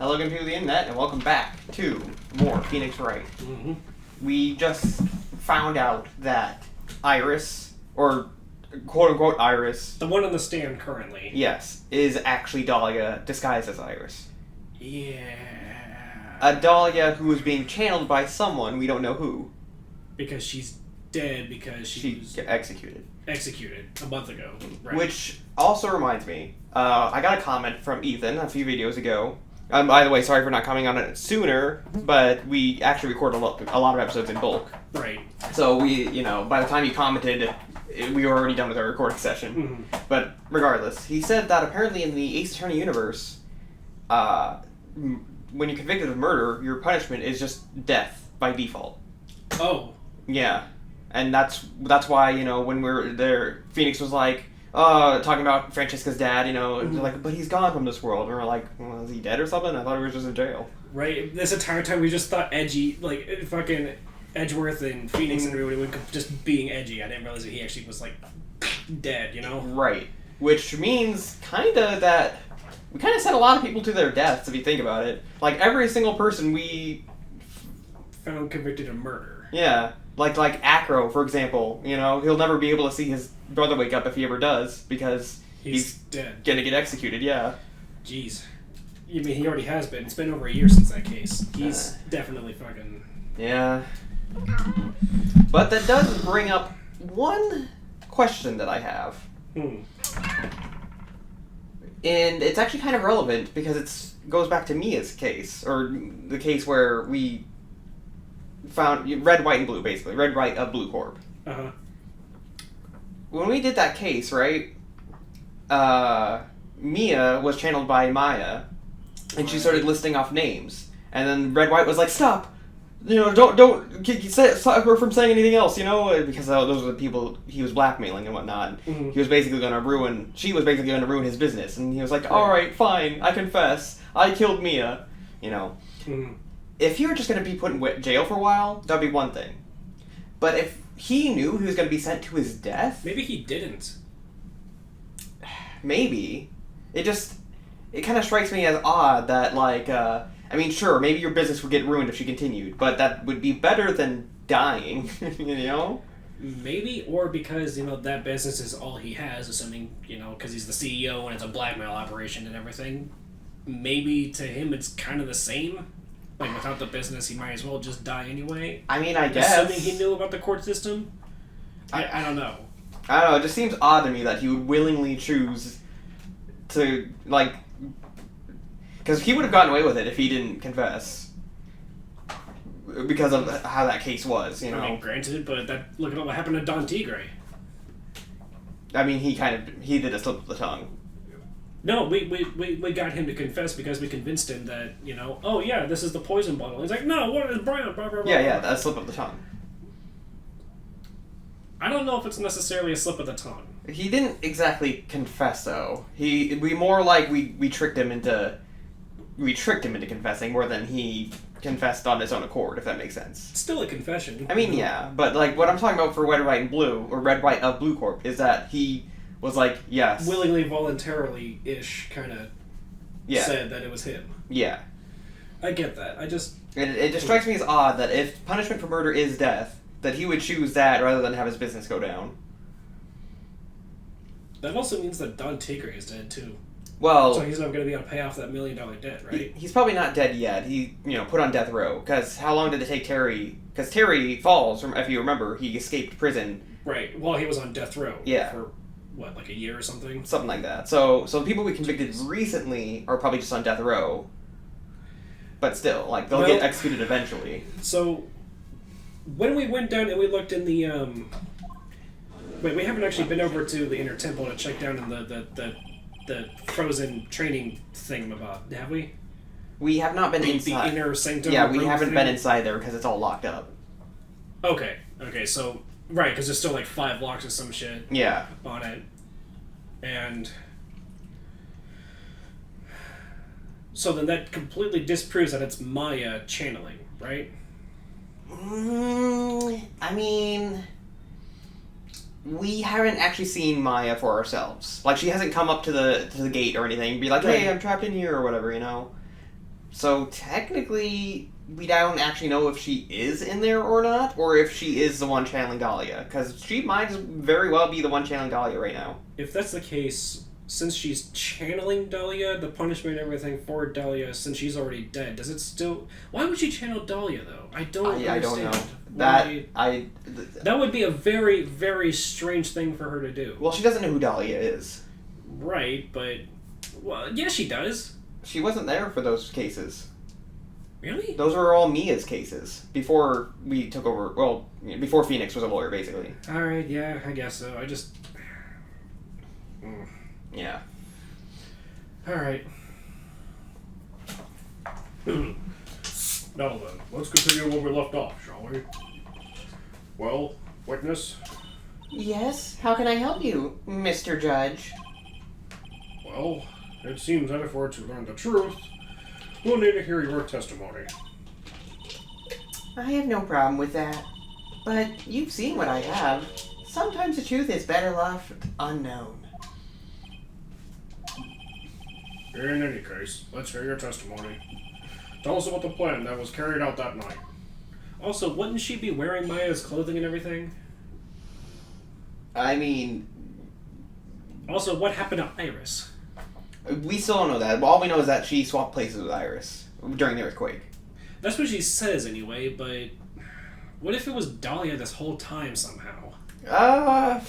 Hello again, people of the internet, and welcome back to more Phoenix Wright. Mm-hmm. We just found out that Iris, or quote-unquote Iris... The one on the stand currently. Yes, is actually Dahlia disguised as Iris. Yeah. A Dahlia who is being channeled by someone, we don't know who. Because she's dead because she was executed. Executed a month ago. Right. Which also reminds me, I got a comment from Ethan a few videos ago. By the way, sorry for not coming on it sooner, but we actually recorded a lot of episodes in bulk. Right. So by the time he commented, we were already done with our recording session. Mm-hmm. But regardless, he said that apparently in the Ace Attorney universe, when you're convicted of murder, your punishment is just death by default. Oh. Yeah. And that's why, when we were there, Phoenix was like, talking about Francesca's dad, Mm-hmm. they're like, but he's gone from this world. And we're like, well, is he dead or something? I thought he was just in jail. Right. This entire time we just thought edgy, like, fucking Edgeworth and Phoenix and everybody would just being edgy. I didn't realize that he actually was, like, dead, Right. Which means, that we kind of sent a lot of people to their deaths, if you think about it. Like, every single person we... found convicted of murder. Yeah. Like Acro, for example, he'll never be able to see his brother wake up if he ever does, because he's dead. Gonna get executed, yeah. Jeez. You mean he already has been? It's been over a year since that case. He's definitely fucking... Yeah. But that does bring up one question that I have. And it's actually kind of relevant, because it goes back to Mia's case, or the case where we found red, white, and blue, basically. Red, white, blue corp. Uh-huh. When we did that case, right, Mia was channeled by Maya, and she started listing off names. And then Red White was like, stop! Don't stop her from saying anything else, because those were the people he was blackmailing and whatnot. Mm-hmm. She was basically going to ruin his business. And he was like, alright, fine, I confess. I killed Mia. Mm-hmm. If you were just going to be put in jail for a while, that'd be one thing. But if he knew he was going to be sent to his death... Maybe he didn't. Maybe. It kind of strikes me as odd that, sure, maybe your business would get ruined if she continued, but that would be better than dying, Maybe, or because, that business is all he has, assuming, because he's the CEO and it's a blackmail operation and everything. Maybe to him it's kind of the same. Like, without the business, he might as well just die anyway. I mean, I guess. Assuming he knew about the court system? I don't know. I don't know, it just seems odd to me that he would willingly choose to, because he would have gotten away with it if he didn't confess. Because of how that case was, I mean, granted, but look at what happened to Don Tigre. I mean, he did a slip of the tongue. No, we got him to confess because we convinced him that, oh yeah, this is the poison bottle. He's like, no, what is brown? Blah, blah, blah. Yeah, that's a slip of the tongue. I don't know if it's necessarily a slip of the tongue. He didn't exactly confess, though. We tricked him into confessing more than he confessed on his own accord, if that makes sense. It's still a confession. I mean, yeah, but what I'm talking about for Red, White, and Blue, or Red, White, Blue Corp, is that he was like, yes. Willingly, voluntarily-ish kind of said that it was him. Yeah. I get that. It just strikes me as odd that if punishment for murder is death, that he would choose that rather than have his business go down. That also means that Don Tigre is dead, too. Well... So he's not going to be able to pay off that $1 million debt, right? He's probably not dead yet. He, put on death row. Because how long did it take Terry... Because Terry Falls, if you remember, he escaped prison. Right. Well, he was on death row. Yeah. For, what, like a year or something? Something like that. So the people we convicted recently are probably just on death row. But still, they'll get executed eventually. So, when we went down and we looked in the, Wait, we haven't actually been over to the Inner Temple to check down in the frozen training thingamabob, have we? We have not been inside. The Inner Sanctum? Yeah, we haven't been inside there because it's all locked up. Okay, so... Right, because there's still 5 locks or some shit on it. And... So then that completely disproves that it's Maya channeling, right? I mean... We haven't actually seen Maya for ourselves. She hasn't come up to the gate or anything and be like, hey, I'm trapped in here or whatever, So technically, we don't actually know if she is in there or not, or if she is the one channeling Dahlia, because she might very well be the one channeling Dahlia right now. If that's the case, since she's channeling Dahlia, the punishment and everything for Dahlia, since she's already dead, does it still... Why would she channel Dahlia, though? I don't understand. That would be a very, very strange thing for her to do. Well, she doesn't know who Dahlia is. Right, but... Well, yeah, she does. She wasn't there for those cases. Really? Those were all Mia's cases before we took over. Well, before Phoenix was a lawyer, basically. All right, yeah, I guess so. I just. Yeah. All right. Now then, let's continue where we left off, shall we? Well, witness. Yes. How can I help you, Mr. Judge? Well, it seems that if we're to learn the truth, we'll need to hear your testimony. I have no problem with that. But you've seen what I have. Sometimes the truth is better left unknown. In any case, let's hear your testimony. Tell us about the plan that was carried out that night. Also, wouldn't she be wearing Maya's clothing and everything? I mean... Also, what happened to Iris? We still don't know that. All we know is that she swapped places with Iris during the earthquake. That's what she says anyway, but... What if it was Dahlia this whole time somehow? I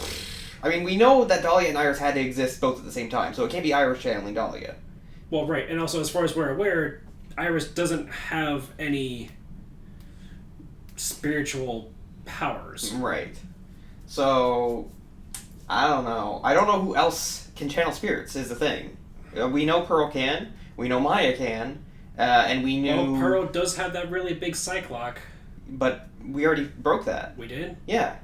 mean, we know that Dahlia and Iris had to exist both at the same time, so it can't be Iris channeling Dahlia. Well, right, and also as far as we're aware, Iris doesn't have any spiritual powers. Right. So, I don't know. I don't know who else can channel spirits, is the thing. We know Pearl can, we know Maya can, and we knew... Well, Pearl does have that really big cyclock. But we already broke that. We did? Yeah.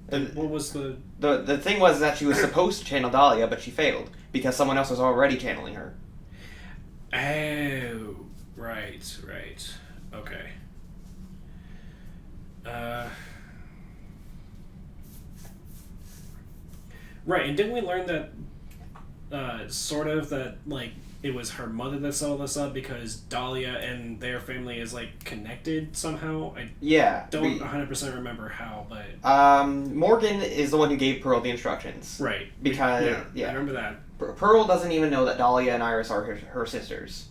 What was the... The thing was that she was supposed to channel Dahlia, but she failed, because someone else was already channeling her. Oh, right. Okay. Right, and didn't we learn that, sort of, that, like, it was her mother that set all this up because Dahlia and their family is, like, connected somehow? I don't 100% remember how, but... Morgan is the one who gave Pearl the instructions. Right. Because, yeah. I remember that. Pearl doesn't even know that Dahlia and Iris are her sisters.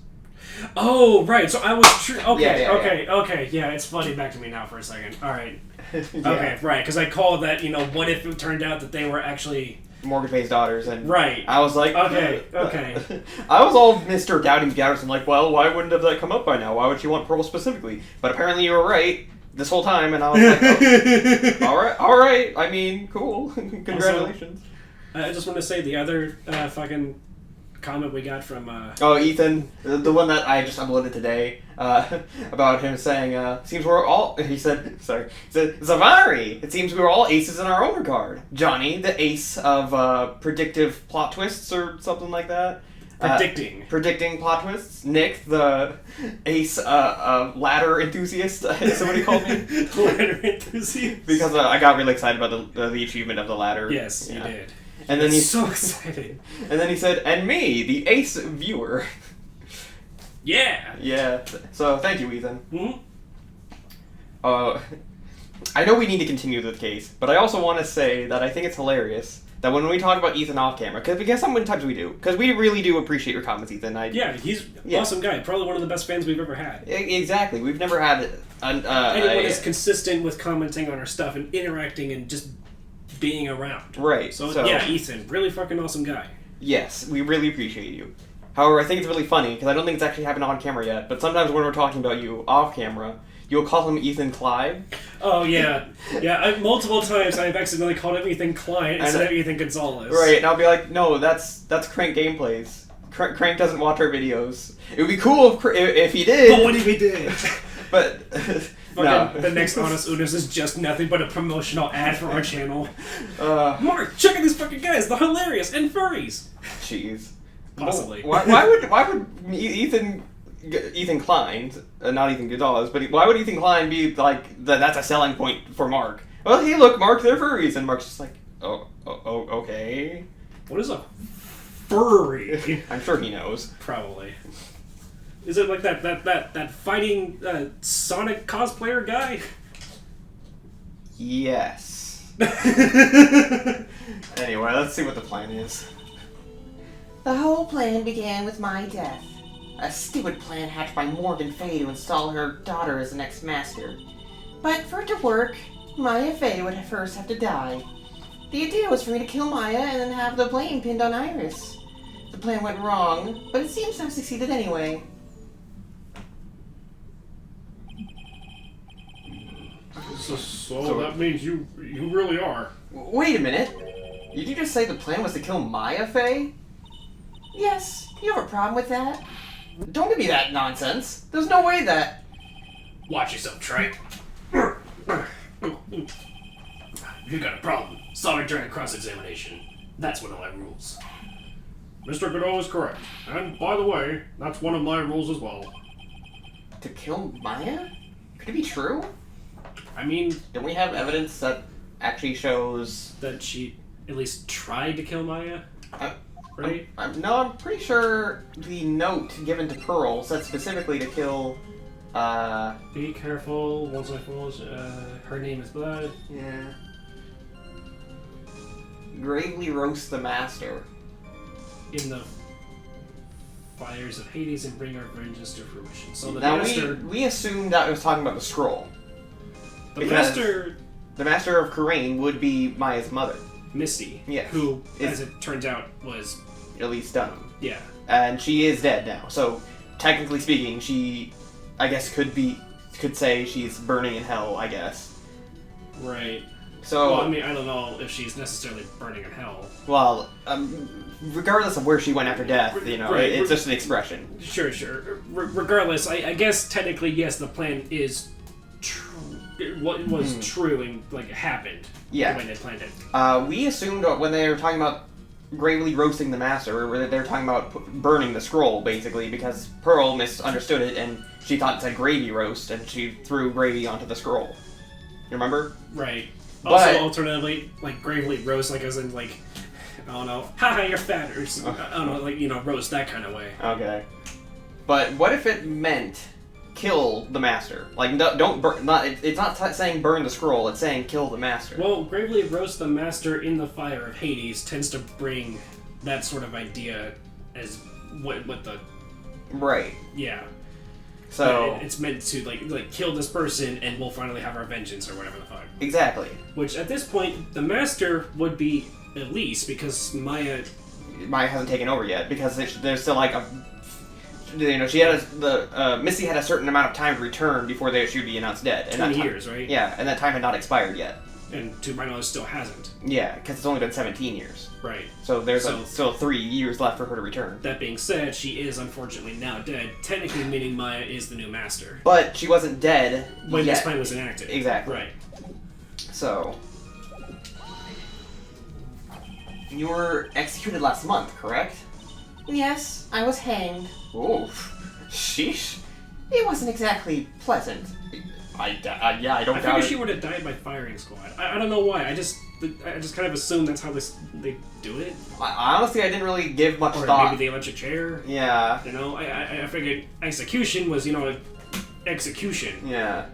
Oh, right, so I was... Okay, Yeah, it's flooding back to me now for a second. All right. Yeah. Okay, right, because I called that, what if it turned out that they were actually... Morgan Fay's daughters, and right. I was like... Okay. I was all Mr. Doubting Doubters, and like, well, why wouldn't have that come up by now? Why would she want Pearl specifically? But apparently you were right this whole time, and I was like, oh, alright, I mean, cool. Congratulations. Also, I just want to say the other fucking comment we got from... Ethan, the one that I just uploaded today, about him saying, seems we're all... He said, Zavari! It seems we were all aces in our own regard. Johnny, the ace of predictive plot twists or something like that. Predicting plot twists. Nick, the ace ladder enthusiast, is somebody called me. Ladder enthusiast? Because I got really excited about the achievement of the ladder. Yes, you did. And then he's so excited. And then he said, and me, the ace viewer. Yeah. Yeah. So thank you, Ethan. Mm-hmm. I know we need to continue the case, but I also want to say that I think it's hilarious that when we talk about Ethan off camera, because sometimes we do, because we really do appreciate your comments, Ethan. He's an awesome guy. Probably one of the best fans we've ever had. Exactly. We've never had anyone is consistent with commenting on our stuff and interacting and just being around. Right. So yeah, Ethan, really fucking awesome guy. Yes, we really appreciate you. However, I think it's really funny, because I don't think it's actually happened on camera yet, but sometimes when we're talking about you off camera, you'll call him Ethan Clyde. Oh, yeah. Yeah, multiple times I've accidentally called him Ethan Clyde instead of Ethan Gonzalez. Right, and I'll be like, no, that's Crank Gameplays. Crank doesn't watch our videos. It would be cool if he did. But what if he did? But... No. The next Honest Unis is just nothing but a promotional ad for our channel. Mark, check out these fucking guys. They're hilarious. And furries. Jeez. Possibly. Why would Ethan Klein, not Ethan Gonzalez, but why would Ethan Klein be like, that's a selling point for Mark? Well, hey, look, Mark, they're furries. And Mark's just like, oh, okay. What is a Furry. I'm sure he knows. Probably. Is it like that fighting Sonic cosplayer guy? Yes. Anyway, let's see what the plan is. The whole plan began with my death. A stupid plan hatched by Morgan Fay to install her daughter as the next master. But for it to work, Maya Fay would first have to die. The idea was for me to kill Maya and then have the blame pinned on Iris. The plan went wrong, but it seems to have succeeded anyway. So that means you really are. Wait a minute. Did you just say the plan was to kill Maya Fay? Yes. You have a problem with that? Don't give me that nonsense. There's no way that... Watch yourself, Trite. You got a problem. Solve it during a cross-examination. That's one of my rules. Mr. Godot is correct. And, by the way, that's one of my rules as well. To kill Maya? Could it be true? I mean... Don't we have evidence that actually shows... that she at least tried to kill Maya? Right? I'm pretty sure the note given to Pearl said specifically to kill, Be careful, once I fall, her name is Blood. Yeah. Gravely roast the master. In the fires of Hades and bring our vengeance to fruition. So the now master... we assumed that it was talking about the scroll. The master... The master of Kurain would be Maya's mother. Misty. Yes. Who, as it turns out, was... Elise Dunham. Yeah. And she is dead now, so technically speaking, she, I guess, could say she's burning in hell, I guess. Right. So... Well, I mean, I don't know if she's necessarily burning in hell. Well, regardless of where she went after death, you know, right. it's just an expression. Sure. Regardless, I guess technically, yes, the plan is true. What was true and, like, it happened. Yeah. The way they planned it. We assumed when they were talking about gravely roasting the master, they were talking about burning the scroll, basically, because Pearl misunderstood it, and she thought it said gravy roast, and she threw gravy onto the scroll. You remember? Right. But, also, alternatively, like, gravely roast, like, as in, like, I don't know, haha, you're fat, or, I don't know, like, you know, roast that kind of way. Okay. But what if it meant kill the master? Like, don't burn, it's not saying burn the scroll, it's saying kill the master. Well, gravely roast the master in the fire of Hades tends to bring that sort of idea as what the... Right. Yeah. So... It's meant to, like kill this person and we'll finally have our vengeance or whatever the fuck. Exactly. Which, at this point, the master would be Elise, because Maya hasn't taken over yet, because there's still, like, you know, she had Missy had a certain amount of time to return before she would be announced dead. And 20 years, right? Yeah, and that time had not expired yet. And to my knowledge, still hasn't. Yeah, because it's only been 17 years. Right. So there's still 3 years left for her to return. That being said, she is unfortunately now dead, technically meaning Maya is the new master. But she wasn't dead when yet. this plan was enacted. Exactly. Right. So... You were executed last month, correct? Yes, I was hanged. Oh, sheesh. It wasn't exactly pleasant. I don't doubt it. I figured she would have died by firing squad. I don't know why. I just kind of assumed that's how they do it. Honestly, I didn't really give much or thought. Maybe the electric chair. Yeah. You know, I figured execution was, you know, execution. Yeah.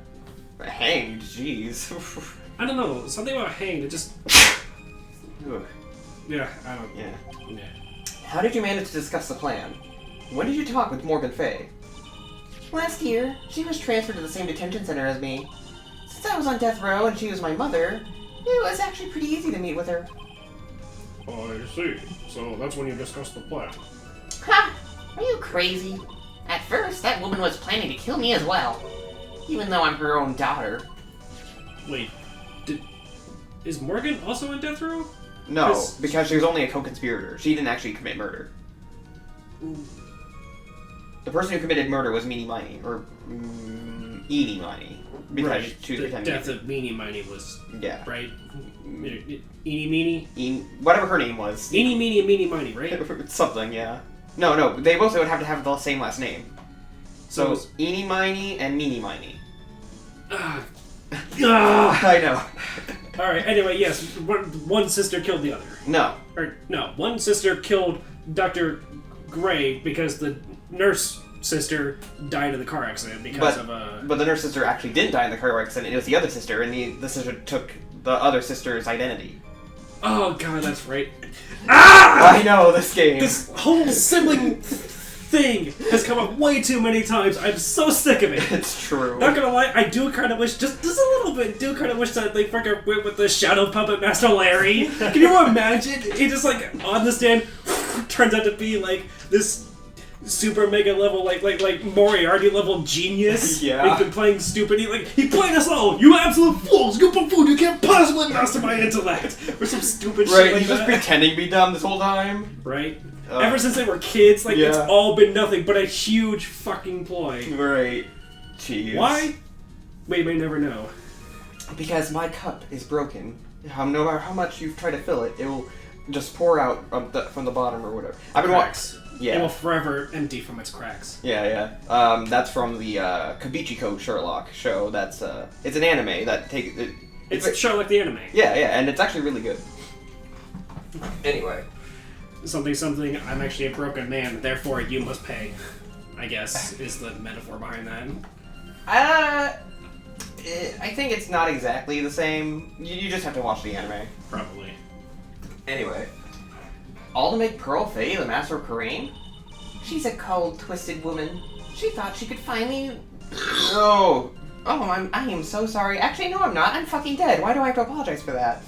But hanged, jeez. I don't know. Something about hanged, it just... Yeah, I don't... Yeah. Yeah. How did you manage to discuss the plan? When did you talk with Morgan Fay? Last year. She was transferred to the same detention center as me. Since I was on death row and she was my mother, it was actually pretty easy to meet with her. I see. So that's when you discussed the plan. Ha! Are you crazy? At first, that woman was planning to kill me as well. Even though I'm her own daughter. Wait, is Morgan also in death row? No, because she was only a co-conspirator. She didn't actually commit murder. The person who committed murder was Meanie Miney, or Eenie Miney. Because right, she was the death of Meanie Miney was... Yeah. Right? Eenie Meanie? Whatever her name was. Eenie Meanie and Meanie Miney, right? Something, yeah. No, they both would have to have the same last name. So, Eenie Miney and Meanie Miney. I know. Alright, anyway, yes, one sister killed the other. No. Or, no, one sister killed Dr. Gray because the nurse sister died in the car accident because of a... But the nurse sister actually didn't die in the car accident. It was the other sister, and the sister took the other sister's identity. Oh god, that's right. Ah! I know, this game. This whole sibling thing has come up way too many times. I'm so sick of it. It's true. Not gonna lie, I do kind of wish, just a little bit, that they fucking went with the Shadow Puppet Master Larry. Can you imagine? He just, like, on the stand, turns out to be, like, this super mega level, like Moriarty level genius. Yeah. He's been playing stupid. He played us all. You absolute fools! You buffoon! You can't possibly master my intellect! Or some stupid shit like he's just pretending to be dumb this whole time. Right? Ever since they were kids, it's all been nothing but a huge fucking ploy. Right. Jeez. Why? We may never know. Because my cup is broken. No matter how much you try to fill it, it will just pour out from the bottom or whatever. I've been Cracks. Yeah. It will forever empty from its cracks. Yeah. That's from the Kabichiko Sherlock show. That's it's an anime that It's Sherlock the anime. Yeah, and it's actually really good. Anyway. Something, I'm actually a broken man, therefore you must pay, I guess, is the metaphor behind that. I think it's not exactly the same. You just have to watch the anime. Probably. Anyway. All to make Pearl Fey the master of Karain? She's a cold, twisted woman. She thought she could finally... No! Oh, I am so sorry. Actually, no, I'm not. I'm fucking dead. Why do I have to apologize for that?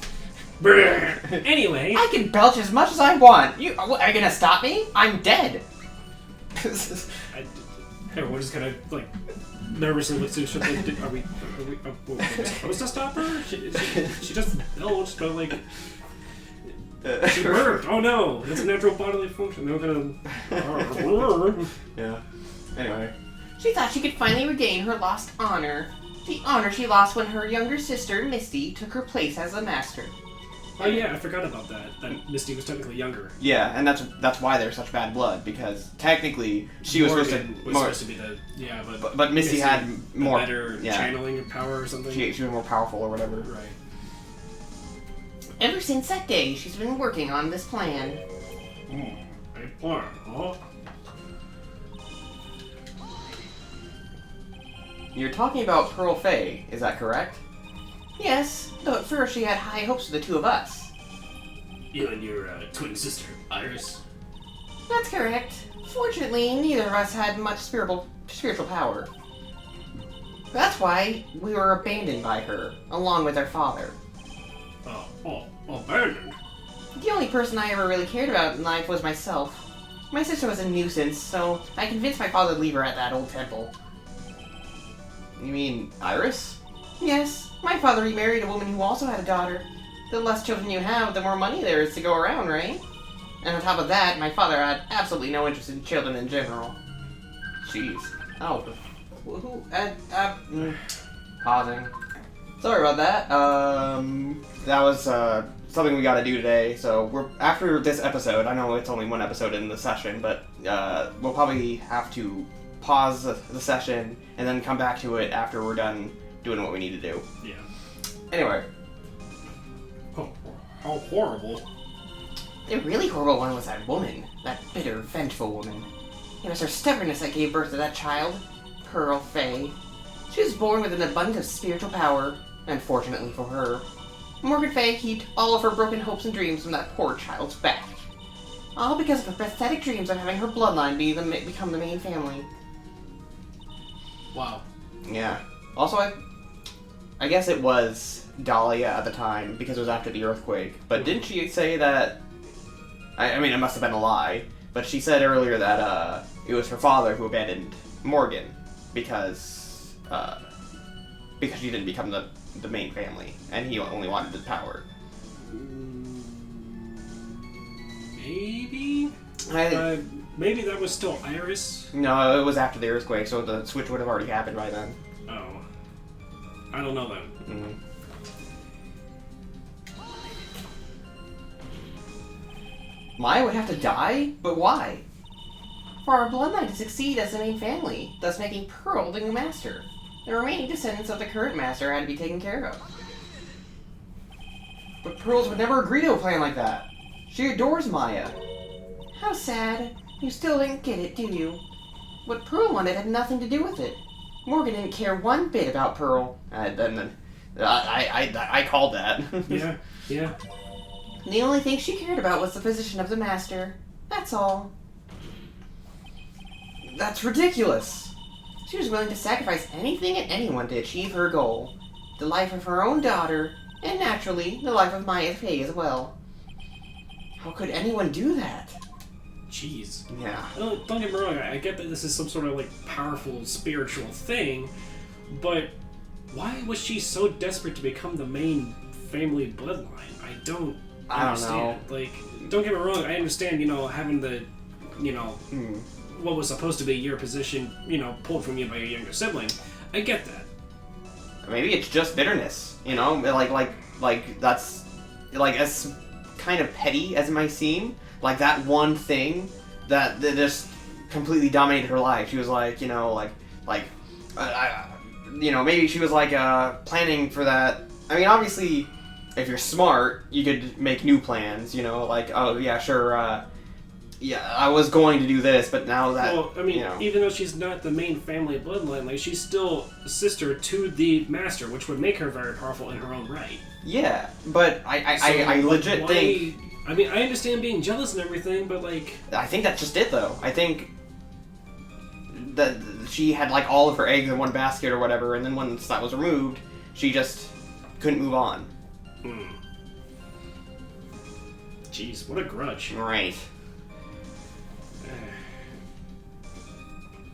Anyway. I can belch as much as I want. Are you gonna stop me? I'm dead. Everyone just kind of, like, nervously looks at each other. Are we supposed to stop her? She just belched, but, like... She burped. Oh no! It's a natural bodily function. They're gonna... Yeah. Anyway. She thought she could finally regain her lost honor. The honor she lost when her younger sister, Misty, took her place as a master. Oh yeah, I forgot about that. That Misty was technically younger. Yeah, and that's why they're such bad blood, because technically she was supposed to be the... Yeah, but Misty had more... better channeling power or something? She was more powerful or whatever. Right. Ever since that day, she's been working on this plan. A plan, huh? You're talking about Pearl Fey, is that correct? Yes, though at first she had high hopes for the two of us. You and your twin sister, Iris? That's correct. Fortunately, neither of us had much spiritual power. That's why we were abandoned by her, along with our father. Abandoned? The only person I ever really cared about in life was myself. My sister was a nuisance, so I convinced my father to leave her at that old temple. You mean Iris? Yes, my father remarried a woman who also had a daughter. The less children you have, the more money there is to go around, right? And on top of that, my father had absolutely no interest in children in general. Jeez. Oh. Pausing. Sorry about that. That was something we gotta do today. So we're after this episode. I know it's only one episode in the session, but we'll probably have to pause the session and then come back to it after we're done doing what we need to do. Yeah. Anyway. Oh, how horrible. The really horrible one was that woman. That bitter, vengeful woman. It was her stubbornness that gave birth to that child. Pearl Fey. She was born with an abundance of spiritual power. Unfortunately for her, Morgan Fey heaped all of her broken hopes and dreams on that poor child's back. All because of her pathetic dreams of having her bloodline become the main family. Wow. Yeah. Also, I guess it was Dahlia at the time because it was after the earthquake. But didn't she say that? I mean, it must have been a lie. But she said earlier that it was her father who abandoned Morgan because she didn't become the main family, and he only wanted the power. Maybe? Maybe that was still Iris? No, it was after the earthquake, so the switch would have already happened by then. Oh. I don't know then. Mm-hmm. Maya would have to die? But why? For our bloodline to succeed as the main family, thus making Pearl the new master. The remaining descendants of the current master had to be taken care of. But Pearls would never agree to a plan like that. She adores Maya. How sad. You still didn't get it, do you? What Pearl wanted had nothing to do with it. Morgan didn't care one bit about Pearl. I called that. Yeah. The only thing she cared about was the position of the master. That's all. That's ridiculous. She was willing to sacrifice anything and anyone to achieve her goal. The life of her own daughter, and naturally, the life of Maya Fey as well. How could anyone do that? Jeez. Yeah. Don't get me wrong, I get that this is some sort of, like, powerful spiritual thing, but why was she so desperate to become the main family bloodline? I don't understand. Like, don't get me wrong, I understand, having the, what was supposed to be your position, pulled from you by your younger sibling. I get that. Maybe it's just bitterness, like that's, like, as kind of petty as it might seem, like that one thing that just completely dominated her life. She was like, maybe she was like, planning for that. I mean, obviously, if you're smart, you could make new plans, like, oh, yeah, sure, yeah, I was going to do this, but now that... Well, I mean, even though she's not the main family bloodline, like, she's still sister to the master, which would make her very powerful in her own right. Yeah, but I legit think... I mean, I understand being jealous and everything, but, like... I think that's just it, though. I think that she had, like, all of her eggs in one basket or whatever, and then once that was removed, she just couldn't move on. Jeez, what a grudge. Right.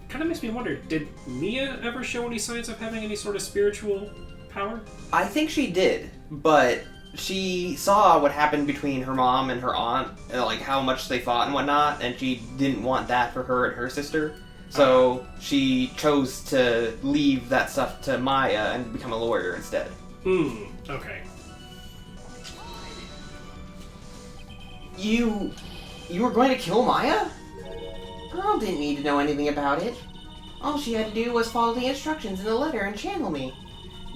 Kind of makes me wonder, did Mia ever show any signs of having any sort of spiritual power? I think she did, but she saw what happened between her mom and her aunt, and, like, how much they fought and whatnot, and she didn't want that for her and her sister. So she chose to leave that stuff to Maya and become a lawyer instead. Okay. You were going to kill Maya? Pearl didn't need to know anything about it. All she had to do was follow the instructions in the letter and channel me.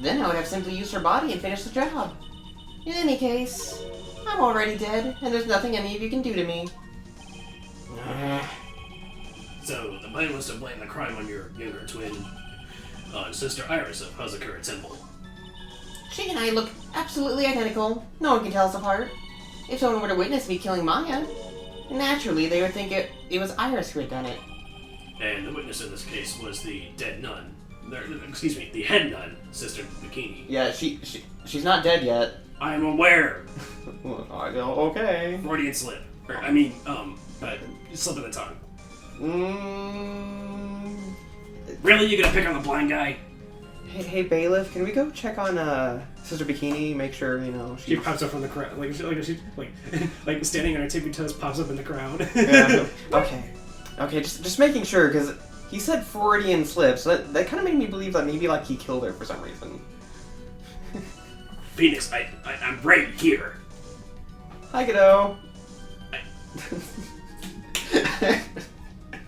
Then I would have simply used her body and finished the job. In any case, I'm already dead, and there's nothing any of you can do to me. So, the plan was to blame the crime on your younger twin, on Sister Iris of Hazakura Temple. She and I look absolutely identical. No one can tell us apart. If someone were to witness me killing Maya, naturally they would think it was Iris who had done it. And the witness in this case was the dead nun. The head nun, Sister Bikini. Yeah, she's not dead yet. I am aware. Okay. Freudian slip. Slip of the tongue. Really? You gonna pick on the blind guy? Hey, bailiff, can we go check on Sister Bikini? Make sure She pops up from the crowd, like standing on her tippy toes, pops up in the crowd. Yeah. Okay, just making sure, because he said Freudian slip, so that kind of made me believe that maybe, like, he killed her for some reason. Phoenix, I'm right here. Hi, Godot.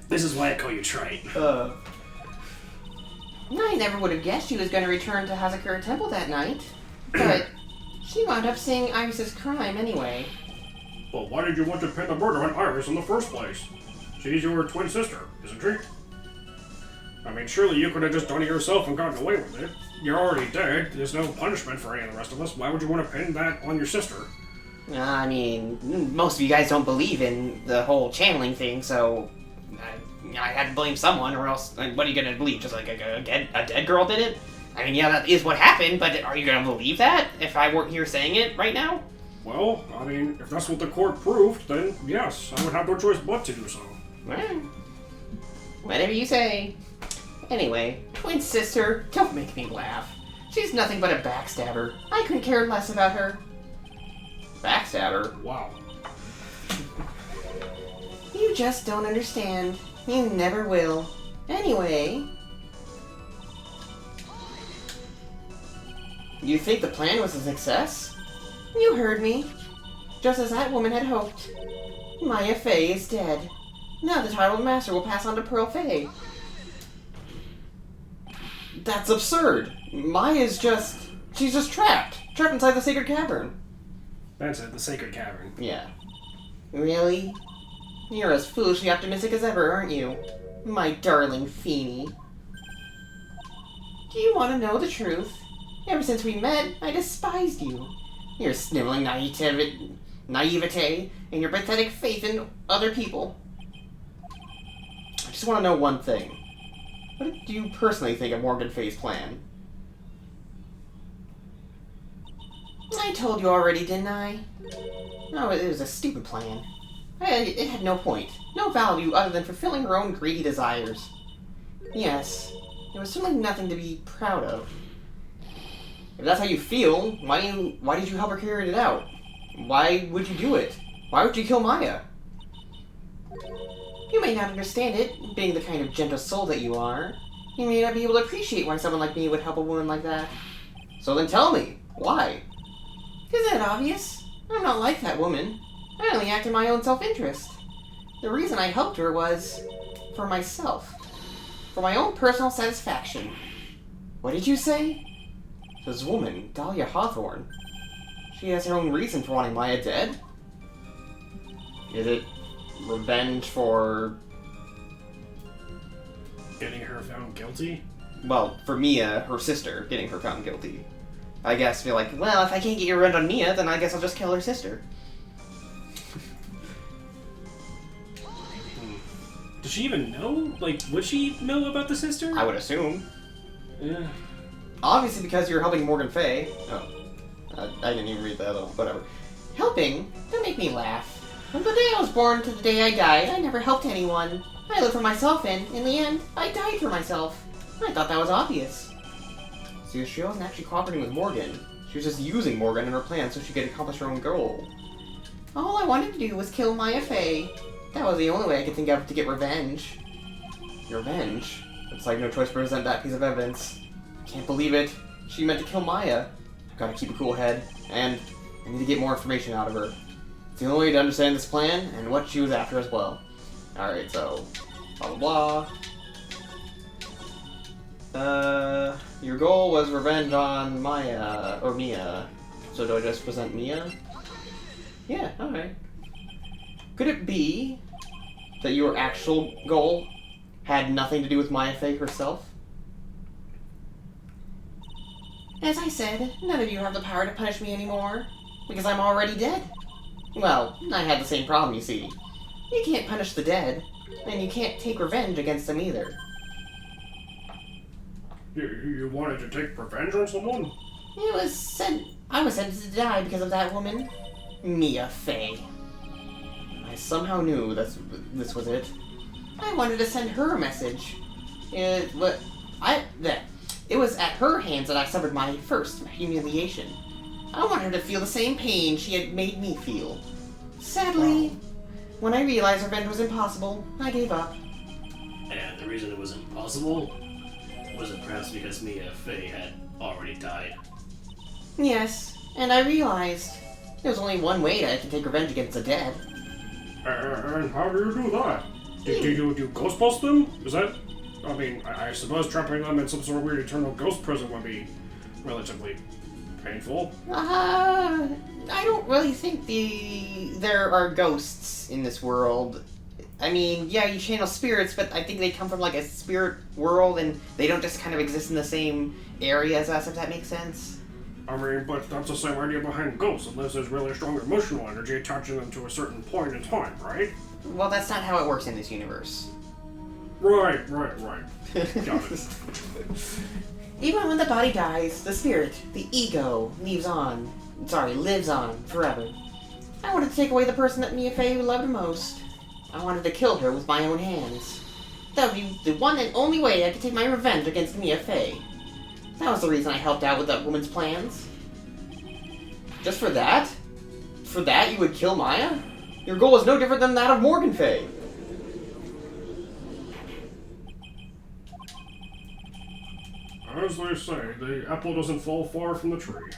This is why I call you Trite. I never would have guessed she was going to return to Hazakura Temple that night, but she wound up seeing Iris's crime anyway. Well, why did you want to pin the murder on Iris in the first place? She's your twin sister, isn't she? I mean, surely you could have just done it yourself and gotten away with it. You're already dead. There's no punishment for any of the rest of us. Why would you want to pin that on your sister? I mean, most of you guys don't believe in the whole channeling thing, so I had to blame someone, or else, what are you gonna believe? Just like a dead girl did it? I mean, yeah, that is what happened, but are you gonna believe that if I weren't here saying it right now? Well, I mean, if that's what the court proved, then yes, I would have no choice but to do so. Well, whatever you say. Anyway, twin sister, don't make me laugh. She's nothing but a backstabber. I couldn't care less about her. Backstabber? Wow. You just don't understand. You never will. Anyway... You think the plan was a success? You heard me. Just as that woman had hoped. Maya Fey is dead. Now the title of Master will pass on to Pearl Fey. That's absurd. Maya's just... She's just trapped. Trapped inside the Sacred Cavern. That's it, the Sacred Cavern. Yeah. Really? You're as foolishly optimistic as ever, aren't you? My darling Feeny. Do you want to know the truth? Ever since we met, I despised you. Your sniveling naivete and your pathetic faith in other people. I just want to know one thing. What do you personally think of Morgan Fay's plan? I told you already, didn't I? No, it was a stupid plan. It had no point, no value other than fulfilling her own greedy desires. Yes, it was certainly nothing to be proud of. If that's how you feel, why did you help her carry it out? Why would you do it? Why would you kill Maya? You may not understand it, being the kind of gentle soul that you are. You may not be able to appreciate why someone like me would help a woman like that. So then tell me, why? Isn't it obvious? I'm not like that woman. I only act in my own self-interest. The reason I helped her was for myself. For my own personal satisfaction. What did you say? This woman, Dahlia Hawthorne. She has her own reason for wanting Maya dead? Is it revenge for... Getting her found guilty? Well, for Mia, her sister, getting her found guilty. I guess feel like, well, if I can't get your revenge on Mia, then I guess I'll just kill her sister. Does she even know? Like, would she know about the sister? I would assume. Yeah. Obviously because you're helping Morgan Fay. Oh. I didn't even read that, though. Whatever. Helping? Don't make me laugh. From the day I was born to the day I died, I never helped anyone. I lived for myself, and in the end, I died for myself. I thought that was obvious. See, she wasn't actually cooperating with Morgan. She was just using Morgan in her plan so she could accomplish her own goal. All I wanted to do was kill Maya Fey. That was the only way I could think of to get revenge. Revenge? It's like no choice but to present that piece of evidence. Can't believe it. She meant to kill Maya. I've got to keep a cool head, and I need to get more information out of her. It's the only way to understand this plan and what she was after as well. Alright, so blah blah blah. Your goal was revenge on Maya, or Mia. So do I just present Mia? Yeah, alright. Could it be that your actual goal had nothing to do with Maya Fey herself? As I said, none of you have the power to punish me anymore, because I'm already dead. Well, I had the same problem, you see. You can't punish the dead, and you can't take revenge against them either. You wanted to take revenge on someone? I was sentenced to die because of that woman, Mia Fey. I somehow knew this was it. I wanted to send her a message. It was at her hands that I suffered my first humiliation. I wanted her to feel the same pain she had made me feel. Sadly, when I realized revenge was impossible, I gave up. And the reason it was impossible was it perhaps because Mia Fey had already died. Yes, and I realized there was only one way that I could take revenge against the dead. And how do you do that? Do you ghost bust them? Is that... I mean, I suppose trapping them in some sort of weird eternal ghost prison would be relatively painful. I don't really think there are ghosts in this world. I mean, yeah, you channel spirits, but I think they come from like a spirit world and they don't just kind of exist in the same area as us, if that makes sense. I mean, but that's the same idea behind ghosts, unless there's really strong emotional energy attaching them to a certain point in time, right? Well, that's not how it works in this universe. Right. Got it. Even when the body dies, the spirit, the ego, lives on forever. I wanted to take away the person that Mia Fey loved most. I wanted to kill her with my own hands. That would be the one and only way I could take my revenge against Mia Fey. That was the reason I helped out with that woman's plans. Just for that? For that you would kill Maya? Your goal is no different than that of Morgan Fay. As they say, the apple doesn't fall far from the tree.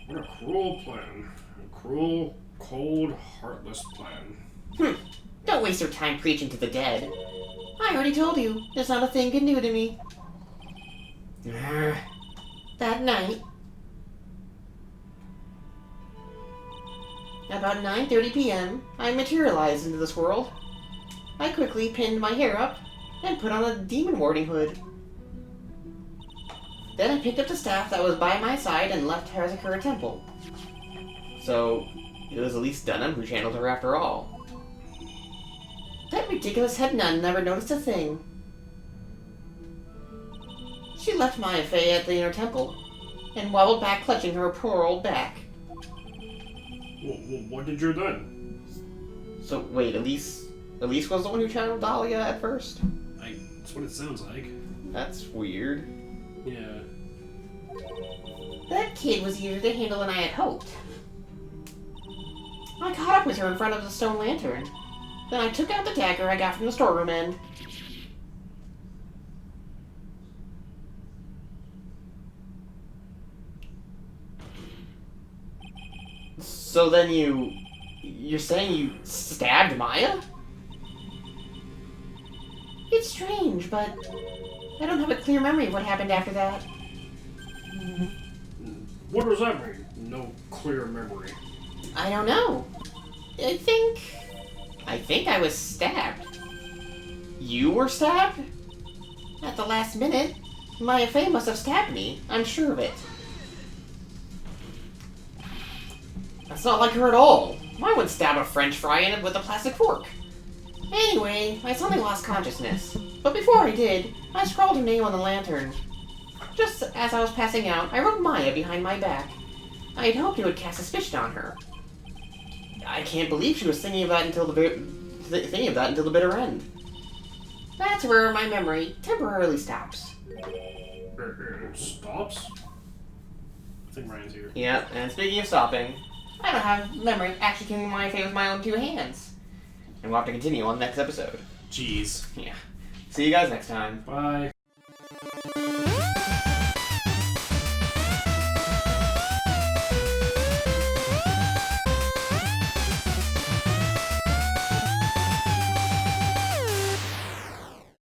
What a cruel plan. A cruel, cold, heartless plan. Don't waste your time preaching to the dead. I already told you, there's not a thing new to me. That night, About 9:30 p.m., I materialized into this world. I quickly pinned my hair up and put on a demon warding hood. Then I picked up the staff that was by my side and left Hazakura Temple. So, it was Elise Dunham who channeled her after all. That ridiculous head nun never noticed a thing. She left Maya Fey at the inner temple and wobbled back clutching her poor old back. What did you then? So, wait, Elise was the one who channeled Dahlia at first? That's what it sounds like. That's weird. Yeah. That kid was easier to handle than I had hoped. I caught up with her in front of the stone lantern. Then I took out the dagger I got from the storeroom end. So then you're saying you stabbed Maya? It's strange, but I don't have a clear memory of what happened after that. What does that mean? No clear memory. I don't know. I think I was stabbed. You were stabbed? At the last minute, Maya Fey must have stabbed me. I'm sure of it. That's not like her at all. I wouldn't stab a French fry in it with a plastic fork. Anyway, I suddenly lost consciousness. But before I did, I scrawled her name on the lantern. Just as I was passing out, I wrote Maya behind my back. I had hoped it would cast suspicion on her. I can't believe she was thinking of that until the bitter end. That's where my memory temporarily stops. It stops? I think Ryan's here. Yeah, and speaking of stopping, I don't have memory actually killing Maya Fey with my own two hands. and we'll have to continue on the next episode. Jeez. Yeah. See you guys next time. Bye.